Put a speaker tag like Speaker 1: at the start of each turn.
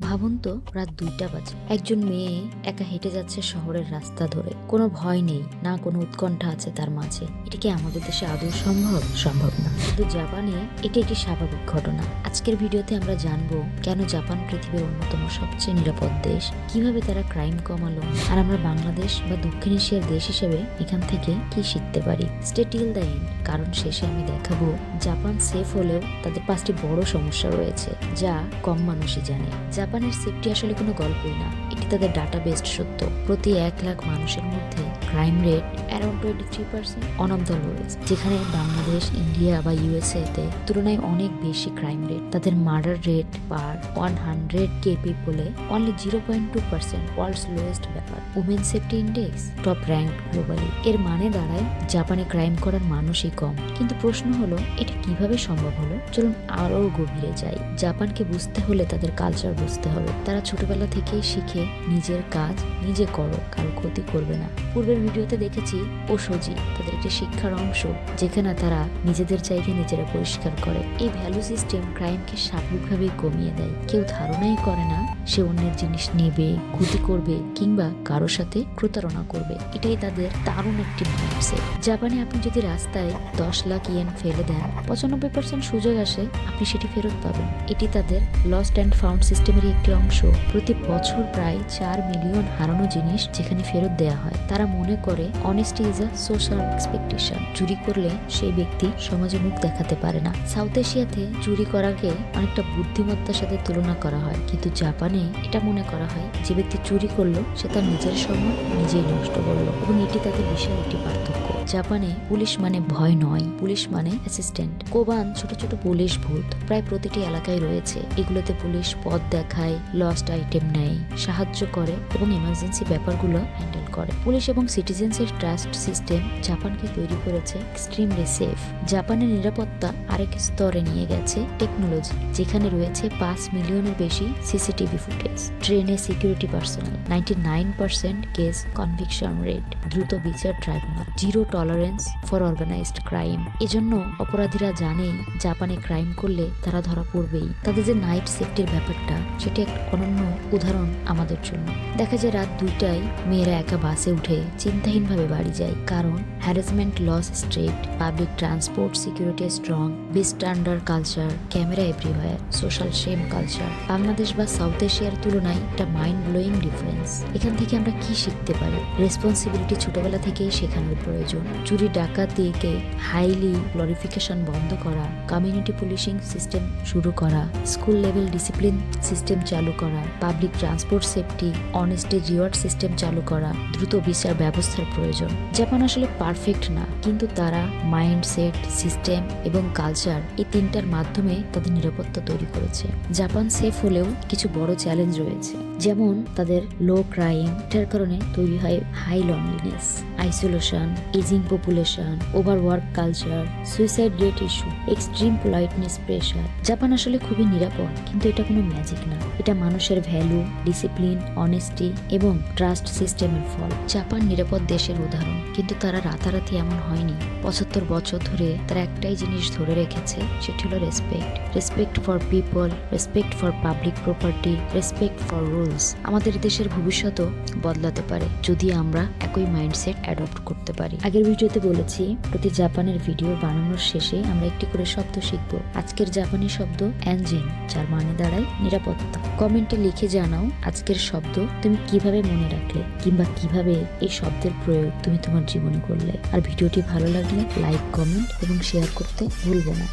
Speaker 1: ভাবুন তো, রাত 2টা বাজে, একজন মেয়ে একা হেঁটে যাচ্ছে শহরের রাস্তা ধরে। কোনো ভয় নেই, না কোনো উৎকণ্ঠা আছে তার মাঝে। এটা কি আমাদের দেশে আদৌ সম্ভব? সম্ভব না, কিন্তু জাপানে এটি একটি স্বাভাবিক ঘটনা। আজকের ভিডিওতে আমরা জানবো কেন জাপান পৃথিবীর অন্যতম সবচেয়ে নিরাপদ দেশ, কিভাবে তারা ক্রাইম কমালো, আর আমরা বাংলাদেশ বা দক্ষিণ এশিয়ার দেশ হিসেবে এখান থেকে কি শিখতে পারি। স্টে টিল দ্য এন্ড, কারণ শেষে আমি দেখাবো জাপান সেফ হলেও তাদের 5টি বড় সমস্যা রয়েছে যা কম মানুষই জানে। জাপানের সেফটি আসলে কোনো গল্পই না, এটি তাদের ডাটা বেসড সত্য। প্রতি 1 লাখ মানুষের মধ্যে crime rate around 23%, one of the lowest. যেখানে বাংলাদেশ, ইন্ডিয়া বা ইউএসএ তে তুলনায় অনেক বেশি ক্রাইম রেট। তাদের মার্ডার রেট পার 100K পিপলে অনলি 0.2%, ওয়ার্ল্ডস লোয়েস্ট ব্যাপার। Women safety index top rank globally. এর মানে দাঁড়ায় জাপানে ক্রাইম করার মানুষই কম। কিন্তু প্রশ্ন হলো, এটা কিভাবে সম্ভব হলো? চলুন আরো গভীরে যাই। জাপানকে বুঝতে হলে তাদের কালচার বুঝতে হবে। তারা ছোটবেলা থেকেই শিখে নিজের কাজ নিজে করো, কারো ক্ষতি করবে না। পূর্বের ভিডিওতে দেখেছি ওশোজি তাদের একটি শিক্ষার অংশ, যেখানে তারা নিজেদের জায়গা নিজেরা পরিষ্কার করে। এই ভ্যালু সিস্টেম ক্রাইমকে স্বাভাবিকভাবেই কমিয়ে দেয়। কেউ ধারণাই করে না সে অন্যের জিনিস নেবে, ক্ষতি করবে কিংবা কারোর সাথে প্রতারণা করবে। এটাই তাদের দারুণ একটি মাইন্ডসেট। জাপানে আপনি যদি রাস্তায় 10 লাখ ইয়েন ফেলে দেন, 95% সুযোগ আসে আপনি সেটি ফেরত পাবেন। এটি তাদের লস্ট অ্যান্ড ফাউন্ড সিস্টেমের একটি অংশ। প্রতি বছর প্রায় 4 মিলিয়ন হারানো জিনিস যেখানে ফেরত দেয়া হয়। তারা মনে করে honesty is a social expectation. চুরি করলে সেই ব্যক্তি সমাজে মুখ দেখাতে পারে না। সাউথ এশিয়াতে চুরি করাকে অনেকটা বুদ্ধিমত্তার সাথে তুলনা করা হয়, কিন্তু জাপানে এটা মনে করা হয় যে ব্যক্তি চুরি করলো সে তার নিজের সময় নিজেই নষ্ট করলো, এবং এটি তাদের বিশাল একটি পার্থক্য। জাপানে পুলিশ মানে ভয় নয়, পুলিশ মানে অ্যাসিস্ট্যান্ট। কোবান ছোট ছোট পুলিশ বুথ প্রায় প্রতিটি এলাকায় রয়েছে। এগুলোতে পুলিশ পথ দেখায়, লস্ট আইটেম নেয়, সাহায্য করে এবং ইমার্জেন্সি ব্যাপারগুলো হ্যান্ডেল করে। পুলিশ এবং সিটিজেন্সের ট্রাস্ট সিস্টেম জাপানকে তৈরি করেছে এক্সট্রিমলি সেফ। জাপানের নিরাপত্তা আরেক স্তরে নিয়ে গেছে টেকনোলজি, যেখানে রয়েছে 5 মিলিয়নের বেশি সিসিটিভি ফুটেজ, ট্রেনে security personnel, 99% case conviction rate, দ্রুত বিচার tribunal, zero tolerance for organised crime. এজন্য অপরাধীরা জানে জাপানে ক্রাইম করলে তারা ধরা পড়বেই। তাদের যে নাইট সেফটির ব্যাপারটা, সেটি এক অনন্য উদাহরণ আমাদের জন্য। দেখা যায় রাত 2টায় মেয়েরা একা বাসে উঠে চিন্তাহীনভাবে বাড়ি যায়, কারণ harassment laws strict, public transport security strong, bystander culture, camera everywhere, social shame culture. Bangladesh বা সাউথ এশিয়ার তুলনায় একটা মাইন্ড ব্লোয়িং ডিফারেন্স। এখান থেকে আমরা কি শিখতে পারি? রেসপন্সিবিলিটি ছোটবেলা থেকেই শেখানোর প্রয়োজন। চুরি ডাকাতিকে হাইলি গ্লোরিফিকেশন বন্ধ করা, কমিউনিটি পুলিশিং সিস্টেম শুরু করা, স্কুল লেভেল ডিসিপ্লিন সিস্টেম চালু করা, public transport safety, honesty reward system চালু করা, দ্রুত বিচার ব্যবস্থার প্রয়োজন। জাপান আসলে পারফেক্ট না, কিন্তু তারা মাইন্ডসেট, সিস্টেম এবং কালচার এই তিনটার মাধ্যমে তাদের নিরাপত্তা তৈরি করেছে। জাপান সেফ হলেও কিছু বড় চ্যালেঞ্জ রয়েছে, যেমন তাদের লো ক্রাইম, এটার কারণে তৈরি হয় high loneliness, isolation, ageing population, overwork culture, suicide rate issue, extreme politeness pressure. Japan আসলে খুবই নিরাপদ, কিন্তু এটা কোনো ম্যাজিক না। এটা মানুষের ভ্যালু, ডিসিপ্লিন, অনেস্টি এবং ট্রাস্ট সিস্টেমের ফল। জাপান নিরাপদ দেশের উদাহরণ, কিন্তু তারা রাতারাতি এমন হয়নি। 75 বছর ধরে তারা একটাই জিনিস ধরে রেখেছে, সেটি হলো respect. Respect for people, respect for public property, respect for rules. আমাদের দেশের ভবিষ্যৎও বদলাতে পারে যদি আমরা একই মাইন্ডসেট অ্যাডপ্ট করতে পারি। আগের ভিডিওতে বলেছি, প্রতি জাপানের ভিডিও বানানোর শেষে আমরা একটি করে শব্দ শিখব। আজকের জাপানি শব্দ এনজিন, যার মানে দাঁড়ায় নিরাপত্তা। কমেন্টে লিখে জানাও আজকের শব্দ তুমি কিভাবে মনে রাখলে, কিংবা কিভাবে এই শব্দের প্রয়োগ তুমি তোমার জীবনে করলে। আর ভিডিওটি ভালো লাগলে লাইক, কমেন্ট এবং শেয়ার করতে ভুলবে না।